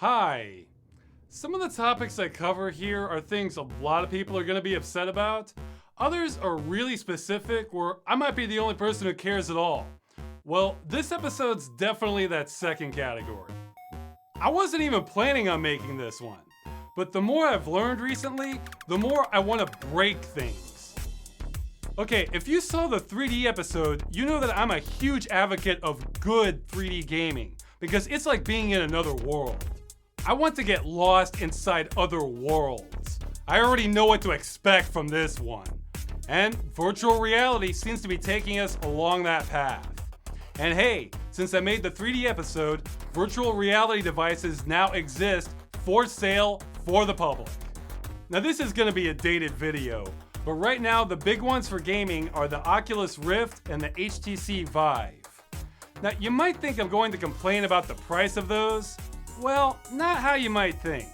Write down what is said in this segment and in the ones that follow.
Hi. Some of the topics I cover here are things a lot of people are going to be upset about. Others are really specific where I might be the only person who cares at all. Well, this episode's definitely that second category. I wasn't even planning on making this one, but the more I've learned recently, the more I want to break things. Okay, if you saw the 3D episode, you know that I'm a huge advocate of good 3D gaming because it's like being in another world. I want to get lost inside other worlds. I already know what to expect from this one. And virtual reality seems to be taking us along that path. And hey, since I made the 3D episode, virtual reality devices now exist for sale for the public. Now this is going to be a dated video, but right now the big ones for gaming are the Oculus Rift and the HTC Vive. Now you might think I'm going to complain about the price of those. Well, not how you might think.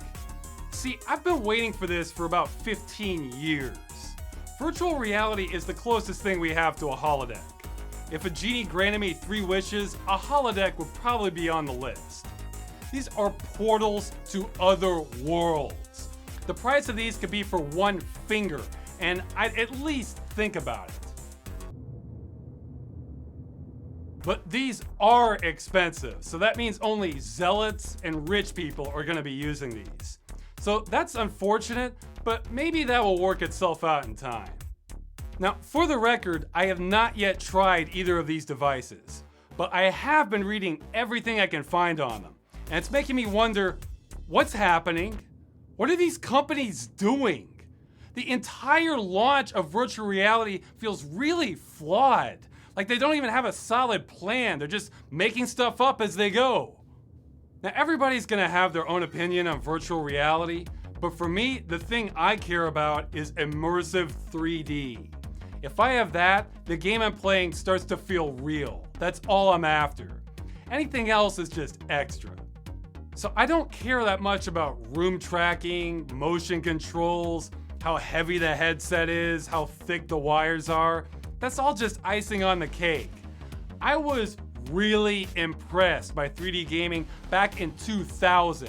See, I've been waiting for this for about 15 years. Virtual reality is the closest thing we have to a holodeck. If a genie granted me 3 wishes, a holodeck would probably be on the list. These are portals to other worlds. The price of these could be for one finger, and I'd at least think about it. But these are expensive, so that means only zealots and rich people are going to be using these. So that's unfortunate, but maybe that will work itself out in time. Now, for the record, I have not yet tried either of these devices, but I have been reading everything I can find on them, and it's making me wonder, what's happening? What are these companies doing? The entire launch of virtual reality feels really flawed. Like they don't even have a solid plan. They're just making stuff up as they go. Now everybody's gonna have their own opinion on virtual reality, but for me, the thing I care about is immersive 3D. If I have that, the game I'm playing starts to feel real. That's all I'm after. Anything else is just extra. So I don't care that much about room tracking, motion controls, how heavy the headset is, how thick the wires are. That's all just icing on the cake. I was really impressed by 3D gaming back in 2000.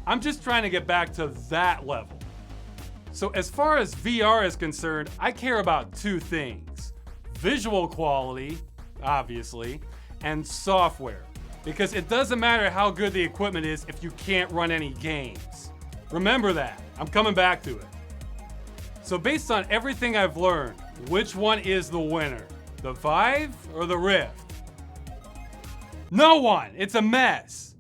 I'm just trying to get back to that level. So as far as VR is concerned, I care about 2 things. Visual quality, obviously, and software. Because it doesn't matter how good the equipment is if you can't run any games. Remember that. I'm coming back to it. So based on everything I've learned, which one is the winner? The Vive or the Rift? No one! It's a mess!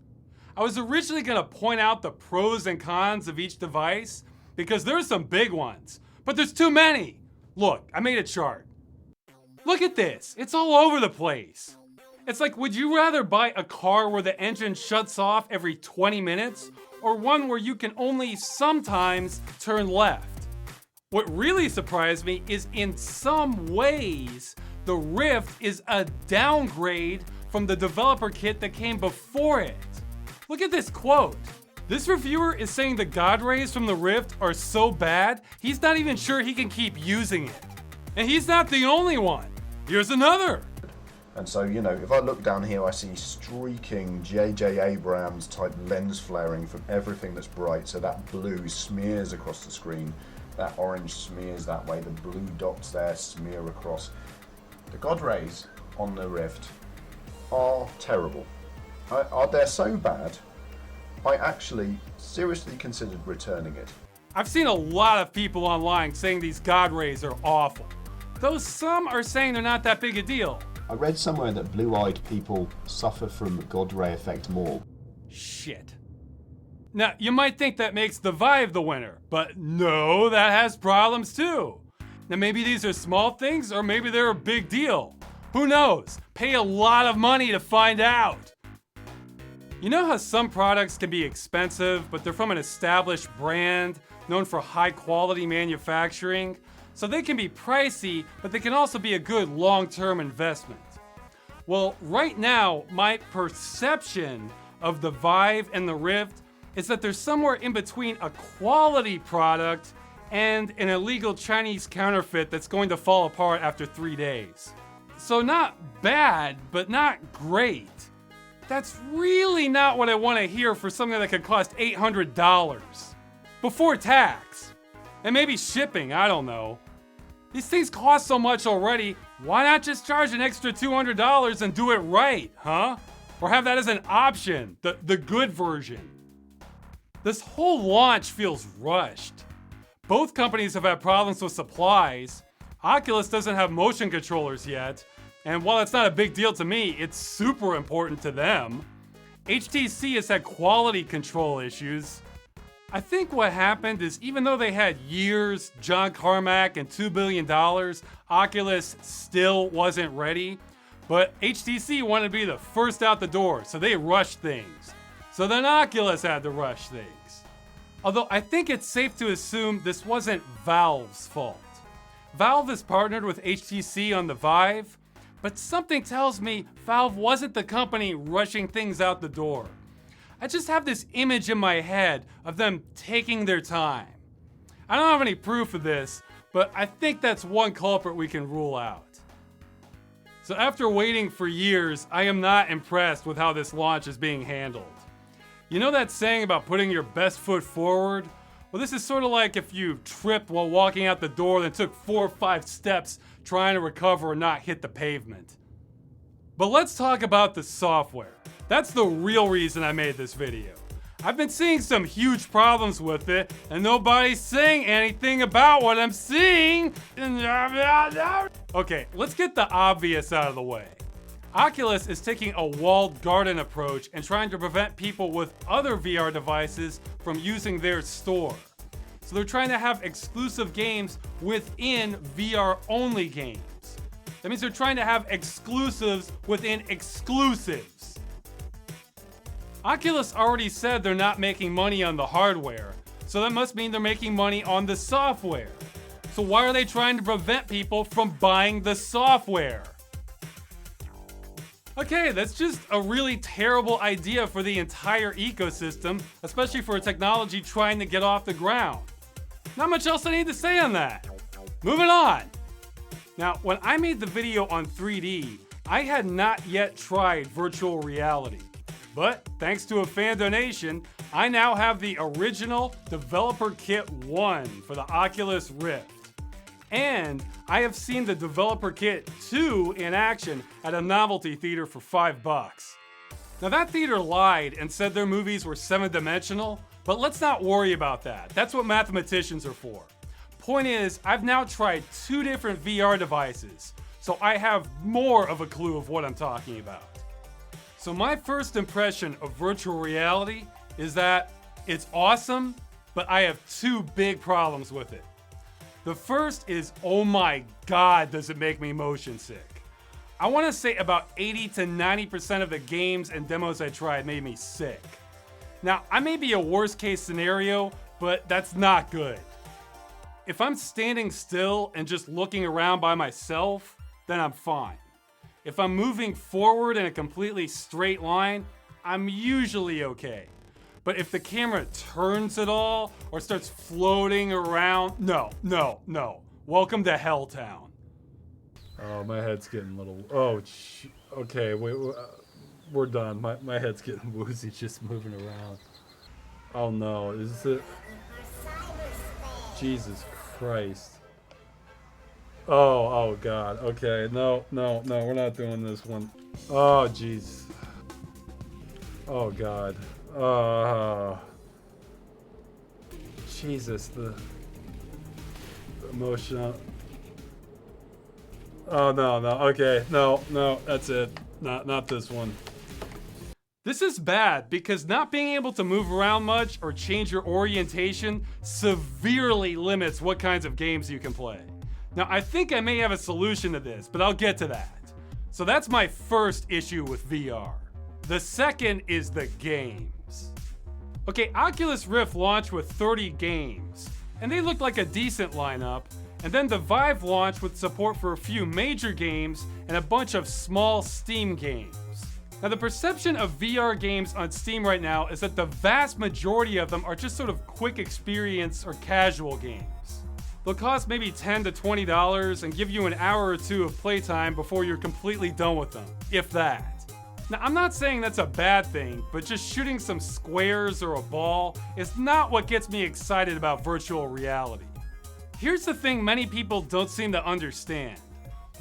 I was originally gonna point out the pros and cons of each device because there's some big ones, but there's too many. Look, I made a chart. Look at this, it's all over the place. It's like, would you rather buy a car where the engine shuts off every 20 minutes or one where you can only sometimes turn left? What really surprised me is in some ways, the Rift is a downgrade from the developer kit that came before it. Look at this quote. This reviewer is saying the God rays from the Rift are so bad, he's not even sure he can keep using it. And he's not the only one. Here's another. And so, if I look down here, I see streaking J.J. Abrams type lens flaring from everything that's bright. So that blue smears across the screen. That orange smears that way, the blue dots there smear across. The God rays on the Rift are terrible. They're so bad, I actually seriously considered returning it. I've seen a lot of people online saying these God rays are awful, though some are saying they're not that big a deal. I read somewhere that blue-eyed people suffer from God ray effect more. Shit. Now, you might think that makes the Vive the winner, but no, that has problems too. Now, maybe these are small things, or maybe they're a big deal. Who knows? Pay a lot of money to find out. You know how some products can be expensive, but they're from an established brand known for high quality manufacturing? So they can be pricey, but they can also be a good long-term investment. Well, right now, my perception of the Vive and the Rift is that they're somewhere in between a quality product and an illegal Chinese counterfeit that's going to fall apart after 3 days. So not bad, but not great. that's really not what I want to hear for something that could cost $800 before tax and maybe shipping, I don't know. These things cost so much already, why not just charge an extra $200 and do it right, huh? Or have that as an option, the good version. This whole launch feels rushed. Both companies have had problems with supplies. Oculus doesn't have motion controllers yet, and while it's not a big deal to me, it's super important to them. HTC has had quality control issues. I think what happened is even though they had years, John Carmack, and $2 billion, Oculus still wasn't ready. But HTC wanted to be the first out the door, so they rushed things. So then Oculus had to rush things. Although I think it's safe to assume this wasn't Valve's fault. Valve is partnered with HTC on the Vive, but something tells me Valve wasn't the company rushing things out the door. I just have this image in my head of them taking their time. I don't have any proof of this, but I think that's one culprit we can rule out. So after waiting for years, I am not impressed with how this launch is being handled. You know that saying about putting your best foot forward? Well, this is sort of like if you tripped while walking out the door, then took 4 or 5 steps trying to recover and not hit the pavement. But let's talk about the software. That's the real reason I made this video. I've been seeing some huge problems with it, and nobody's saying anything about what I'm seeing. Okay, let's get the obvious out of the way. Oculus is taking a walled garden approach and trying to prevent people with other VR devices from using their store. So they're trying to have exclusive games within VR-only games. That means they're trying to have exclusives within exclusives. Oculus already said they're not making money on the hardware, so that must mean they're making money on the software. So why are they trying to prevent people from buying the software? Okay, that's just a really terrible idea for the entire ecosystem, especially for a technology trying to get off the ground. Not much else I need to say on that. Moving on. Now, when I made the video on 3D, I had not yet tried virtual reality. But thanks to a fan donation, I now have the original Developer Kit 1 for the Oculus Rift. And I have seen the Developer Kit 2 in action at a novelty theater for $5. Now that theater lied and said their movies were 7-dimensional, but let's not worry about that. That's what mathematicians are for. Point is, I've now tried 2 different VR devices, so I have more of a clue of what I'm talking about. So my first impression of virtual reality is that it's awesome, but I have 2 big problems with it. The first is, oh my God, does it make me motion sick. I want to say about 80 to 90% of the games and demos I tried made me sick. Now, I may be a worst case scenario, but that's not good. If I'm standing still and just looking around by myself, then I'm fine. If I'm moving forward in a completely straight line, I'm usually okay. But if the camera turns at all or starts floating around, no. Welcome to Helltown. Oh, my head's getting a little, okay, wait, we're done. My head's getting woozy just moving around. Oh no, is it? Jesus Christ. Oh God, okay, no, we're not doing this one. Oh jeez. Oh God. Jesus, the emotion. Oh no, okay, no, that's it. Not this one. This is bad because not being able to move around much or change your orientation severely limits what kinds of games you can play. Now, I think I may have a solution to this, but I'll get to that. So that's my first issue with VR. The second is the games. Okay, Oculus Rift launched with 30 games, and they looked like a decent lineup, and then the Vive launched with support for a few major games and a bunch of small Steam games. Now, the perception of VR games on Steam right now is that the vast majority of them are just sort of quick experience or casual games. They'll cost maybe $10 to $20 and give you an hour or 2 of playtime before you're completely done with them, if that. Now, I'm not saying that's a bad thing, but just shooting some squares or a ball is not what gets me excited about virtual reality. Here's the thing many people don't seem to understand.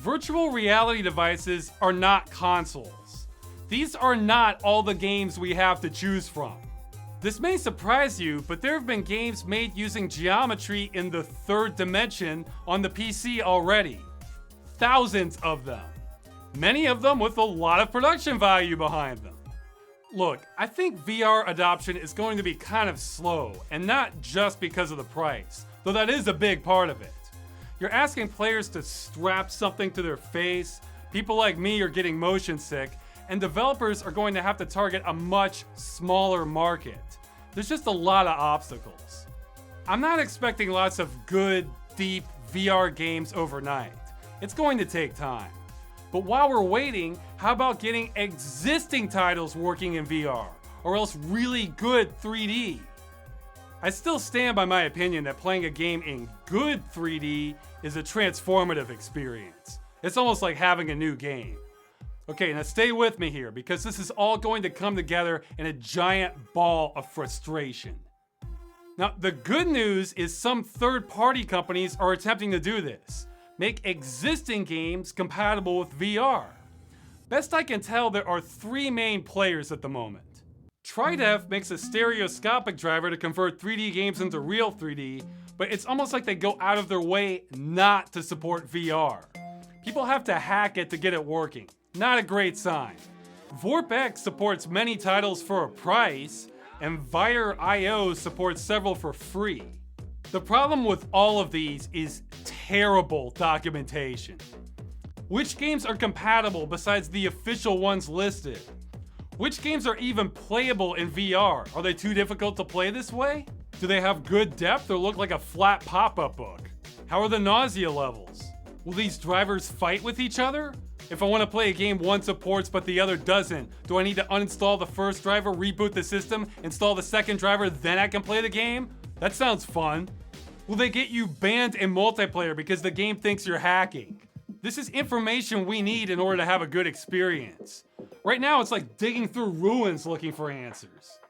Virtual reality devices are not consoles. These are not all the games we have to choose from. This may surprise you, but there have been games made using geometry in the third dimension on the PC already. Thousands of them. Many of them with a lot of production value behind them. Look, I think VR adoption is going to be kind of slow, and not just because of the price, though that is a big part of it. You're asking players to strap something to their face, people like me are getting motion sick, and developers are going to have to target a much smaller market. There's just a lot of obstacles. I'm not expecting lots of good, deep VR games overnight. It's going to take time. But while we're waiting, how about getting existing titles working in VR, or else really good 3D? I still stand by my opinion that playing a game in good 3D is a transformative experience. It's almost like having a new game. Okay, now stay with me here, because this is all going to come together in a giant ball of frustration. Now, the good news is some third-party companies are attempting to do this. Make existing games compatible with VR. Best I can tell, there are 3 main players at the moment. Tridev makes a stereoscopic driver to convert 3D games into real 3D, but it's almost like they go out of their way not to support VR. People have to hack it to get it working. Not a great sign. VorpX supports many titles for a price, and Vire.io supports several for free. The problem with all of these is terrible documentation. Which games are compatible besides the official ones listed? Which games are even playable in VR? Are they too difficult to play this way? Do they have good depth or look like a flat pop-up book? How are the nausea levels? Will these drivers fight with each other? If I want to play a game one supports but the other doesn't, do I need to uninstall the first driver, reboot the system, install the second driver, then I can play the game? That sounds fun. Will they get you banned in multiplayer because the game thinks you're hacking? This is information we need in order to have a good experience. Right now, it's like digging through ruins looking for answers.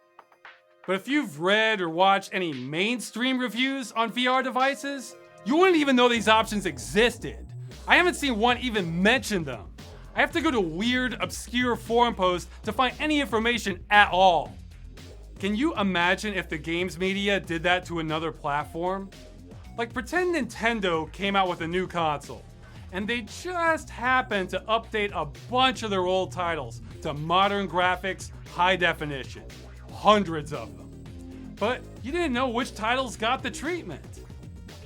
But if you've read or watched any mainstream reviews on VR devices, you wouldn't even know these options existed. I haven't seen one even mention them. I have to go to weird, obscure forum posts to find any information at all. Can you imagine if the games media did that to another platform? Like, pretend Nintendo came out with a new console, and they just happened to update a bunch of their old titles to modern graphics, high definition. Hundreds of them. But you didn't know which titles got the treatment.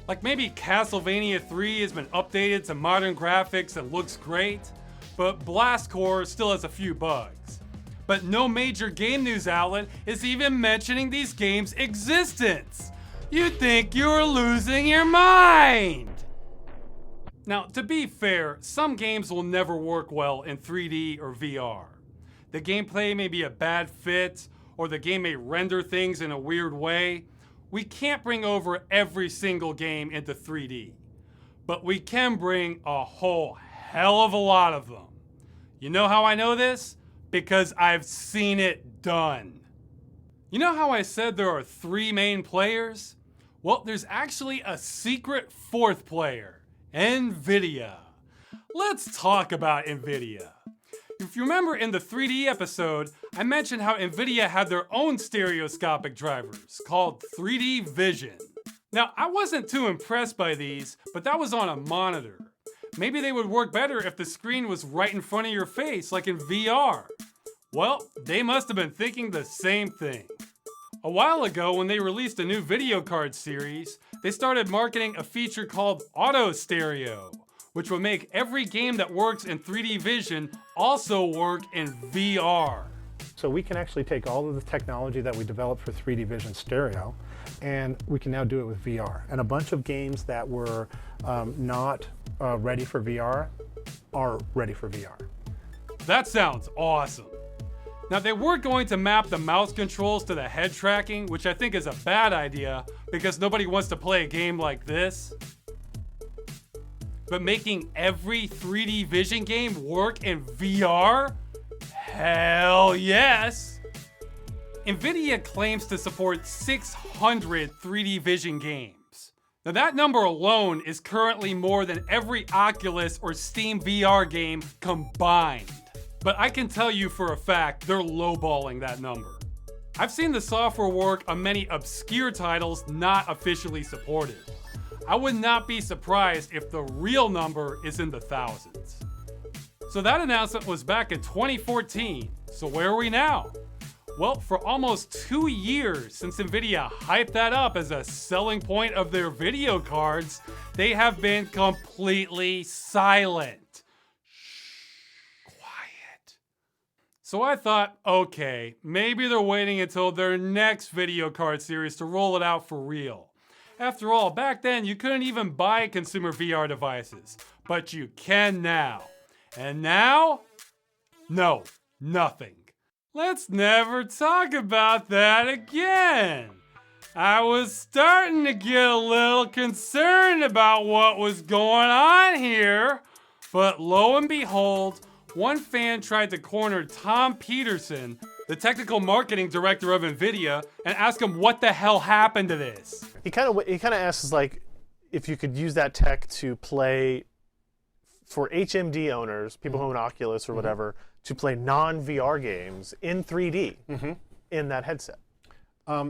Like maybe Castlevania 3 has been updated to modern graphics and looks great, but Blast Core still has a few bugs. But no major game news outlet is even mentioning these games' existence. You'd think you were losing your mind! Now, to be fair, some games will never work well in 3D or VR. The gameplay may be a bad fit, or the game may render things in a weird way. We can't bring over every single game into 3D, but we can bring a whole hell of a lot of them. You know how I know this? Because I've seen it done. You know how I said there are 3 main players? Well, there's actually a secret 4th player, NVidia. Let's talk about NVidia. If you remember in the 3D episode, I mentioned how NVidia had their own stereoscopic drivers called 3D Vision. Now, I wasn't too impressed by these, but that was on a monitor. Maybe they would work better if the screen was right in front of your face, like in VR. Well, they must have been thinking the same thing. A while ago, when they released a new video card series, they started marketing a feature called Auto Stereo, which will make every game that works in 3D Vision also work in VR. So we can actually take all of the technology that we developed for 3D Vision Stereo, and we can now do it with VR. And a bunch of games that were not ready for VR are ready for VR. That sounds awesome. Now, they were going to map the mouse controls to the head tracking, which I think is a bad idea because nobody wants to play a game like this. But making every 3D Vision game work in VR? Hell yes! NVidia claims to support 600 3D Vision games. Now that number alone is currently more than every Oculus or Steam VR game combined. But I can tell you for a fact they're lowballing that number. I've seen the software work on many obscure titles not officially supported. I would not be surprised if the real number is in the thousands. So that announcement was back in 2014. So where are we now? Well, for almost 2 years since NVIDIA hyped that up as a selling point of their video cards, they have been completely silent. Shh, quiet. So I thought, okay, maybe they're waiting until their next video card series to roll it out for real. After all, back then you couldn't even buy consumer VR devices, but you can now. And now? No, nothing. Let's never talk about that again. I was starting to get a little concerned about what was going on here, but lo and behold, one fan tried to corner Tom Peterson, the technical marketing director of NVIDIA, and ask him what the hell happened to this. He kind of asks like if you could use that tech to play for HMD owners, people who own Oculus or whatever, to play non-VR games in 3D in that headset.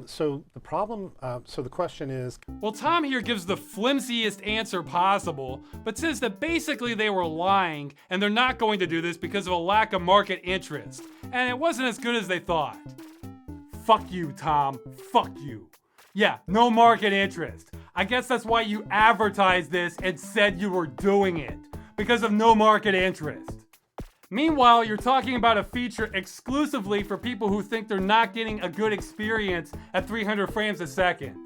So the question is, Well, Tom here gives the flimsiest answer possible, but says that basically they were lying and they're not going to do this because of a lack of market interest. And it wasn't as good as they thought. Fuck you, Tom. Fuck you. Yeah, no market interest. I guess that's why you advertised this and said you were doing it. Because of no market interest. Meanwhile, you're talking about a feature exclusively for people who think they're not getting a good experience at 300 frames a second.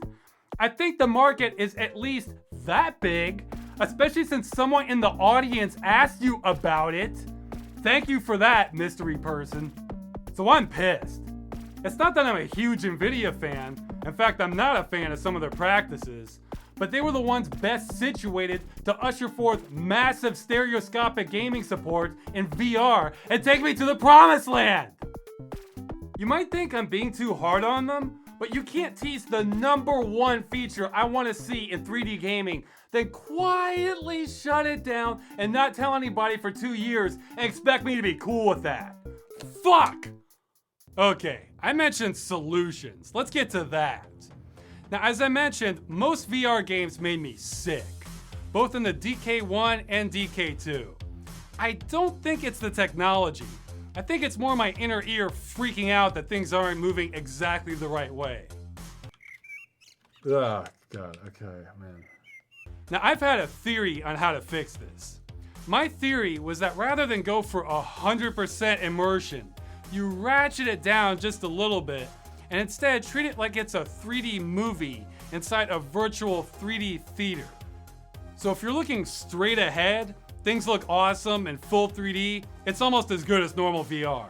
I think the market is at least that big, especially since someone in the audience asked you about it. Thank you for that, mystery person. So I'm pissed. It's not that I'm a huge NVIDIA fan. In fact, I'm not a fan of some of their practices. But they were the ones best situated to usher forth massive stereoscopic gaming support in VR and take me to the promised land. You might think I'm being too hard on them, but you can't tease the #1 feature I want to see in 3D gaming, then quietly shut it down and not tell anybody for 2 years and expect me to be cool with that. Fuck! Okay, I mentioned solutions. Let's get to that. Now, as I mentioned, most VR games made me sick, both in the DK1 and DK2. I don't think it's the technology. I think it's more my inner ear freaking out that things aren't moving exactly the right way. Oh, God, okay, man. Now, I've had a theory on how to fix this. My theory was that rather than go for 100% immersion, you ratchet it down just a little bit and instead treat it like it's a 3D movie inside a virtual 3D theater. So if you're looking straight ahead, things look awesome and full 3D, it's almost as good as normal VR.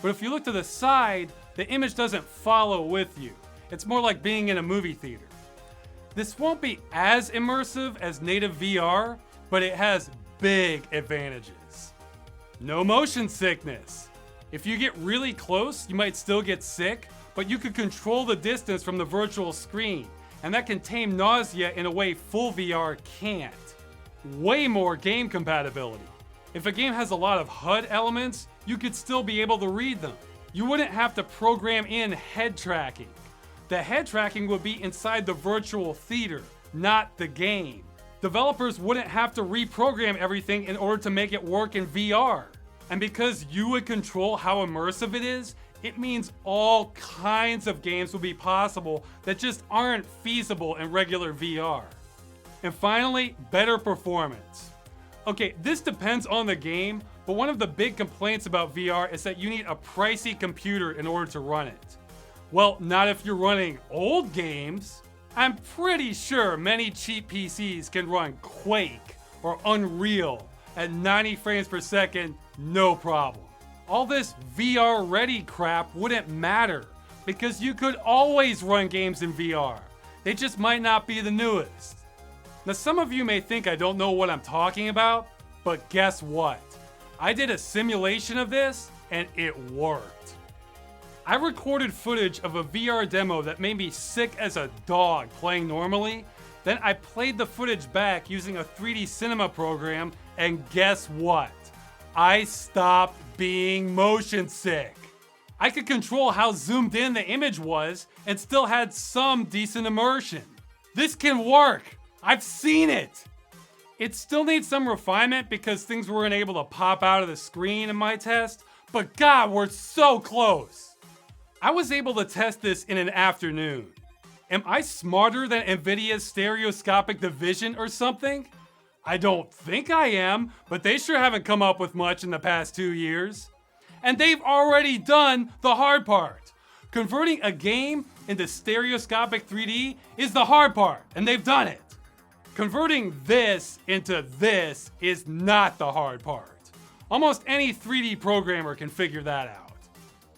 But if you look to the side, the image doesn't follow with you. It's more like being in a movie theater. This won't be as immersive as native VR, but it has big advantages. No motion sickness. If you get really close, you might still get sick, but you could control the distance from the virtual screen, and that can tame nausea in a way full VR can't. Way more game compatibility. If a game has a lot of HUD elements, you could still be able to read them. You wouldn't have to program in head tracking. The head tracking would be inside the virtual theater, not the game. Developers wouldn't have to reprogram everything in order to make it work in VR. And because you would control how immersive it is, it means all kinds of games will be possible that just aren't feasible in regular VR. And finally, better performance. Okay, this depends on the game, but one of the big complaints about VR is that you need a pricey computer in order to run it. Well, not if you're running old games. I'm pretty sure many cheap PCs can run Quake or Unreal at 90 frames per second, no problem. All this VR ready crap wouldn't matter because you could always run games in VR. They just might not be the newest. Now, some of you may think I don't know what I'm talking about, but guess what? I did a simulation of this and it worked. I recorded footage of a VR demo that made me sick as a dog playing normally. Then I played the footage back using a 3D cinema program, and guess what? I stopped being motion sick. I could control how zoomed in the image was and still had some decent immersion. This can work. I've seen it. It still needs some refinement because things weren't able to pop out of the screen in my test, but God, we're so close. I was able to test this in an afternoon. Am I smarter than NVIDIA's stereoscopic division or something? I don't think I am, but they sure haven't come up with much in the past 2 years. And they've already done the hard part. Converting a game into stereoscopic 3D is the hard part, and they've done it. Converting this into this is not the hard part. Almost any 3D programmer can figure that out.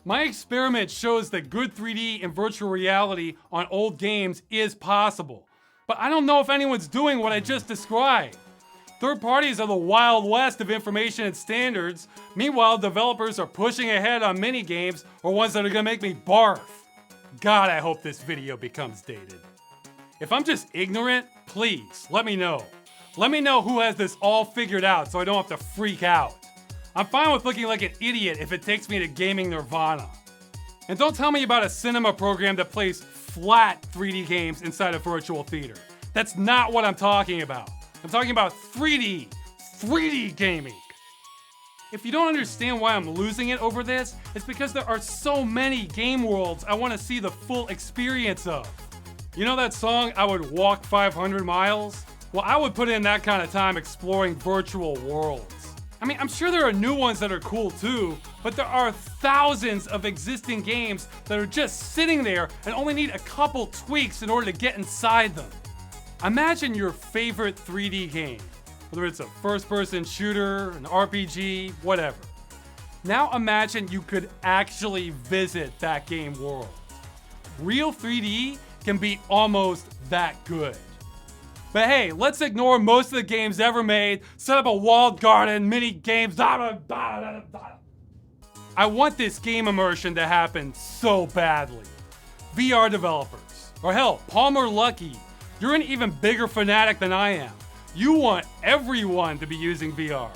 My experiment shows that good 3D and virtual reality on old games is possible, but I don't know if anyone's doing what I just described. Third parties are the Wild West of information and standards. Meanwhile, developers are pushing ahead on mini games or ones that are gonna make me barf. God, I hope this video becomes dated. If I'm just ignorant, please let me know. Let me know who has this all figured out so I don't have to freak out. I'm fine with looking like an idiot if it takes me to gaming nirvana. And don't tell me about a cinema program that plays flat 3D games inside a virtual theater. That's not what I'm talking about. I'm talking about 3D gaming. If you don't understand why I'm losing it over this, it's because there are so many game worlds I want to see the full experience of. You know that song, I Would Walk 500 Miles? Well, I would put in that kind of time exploring virtual worlds. I mean, I'm sure there are new ones that are cool too, but there are thousands of existing games that are just sitting there and only need a couple tweaks in order to get inside them. Imagine your favorite 3D game, whether it's a first-person shooter, an RPG, whatever. Now imagine you could actually visit that game world. Real 3D can be almost that good. But hey, let's ignore most of the games ever made, set up a walled garden, mini games, I want this game immersion to happen so badly. VR developers, or hell, Palmer Luckey, you're an even bigger fanatic than I am. You want everyone to be using VR.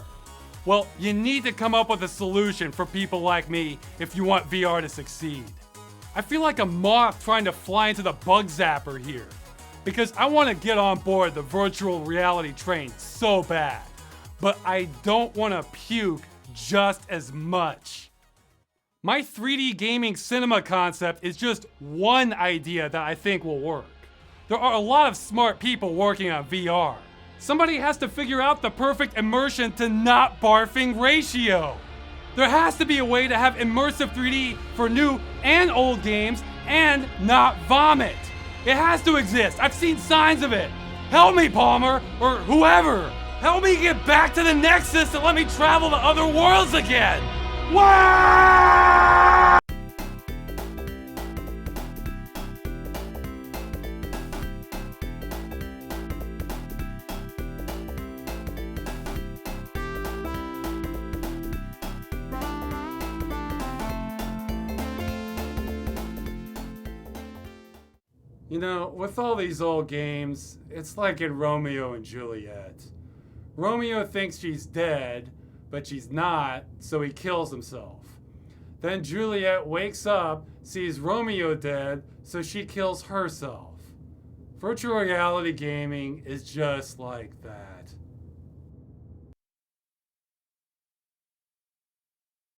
Well, you need to come up with a solution for people like me if you want VR to succeed. I feel like a moth trying to fly into the bug zapper here, because I want to get on board the virtual reality train so bad, but I don't want to puke just as much. My 3D gaming cinema concept is just one idea that I think will work. There are a lot of smart people working on VR. Somebody has to figure out the perfect immersion to not barfing ratio. There has to be a way to have immersive 3D for new and old games and not vomit. It has to exist. I've seen signs of it. Help me, Palmer, or whoever. Help me get back to the Nexus and let me travel to other worlds again. Wow! You know, with all these old games, it's like in Romeo and Juliet. Romeo thinks she's dead, but she's not, so he kills himself. Then Juliet wakes up, sees Romeo dead, so she kills herself. Virtual reality gaming is just like that.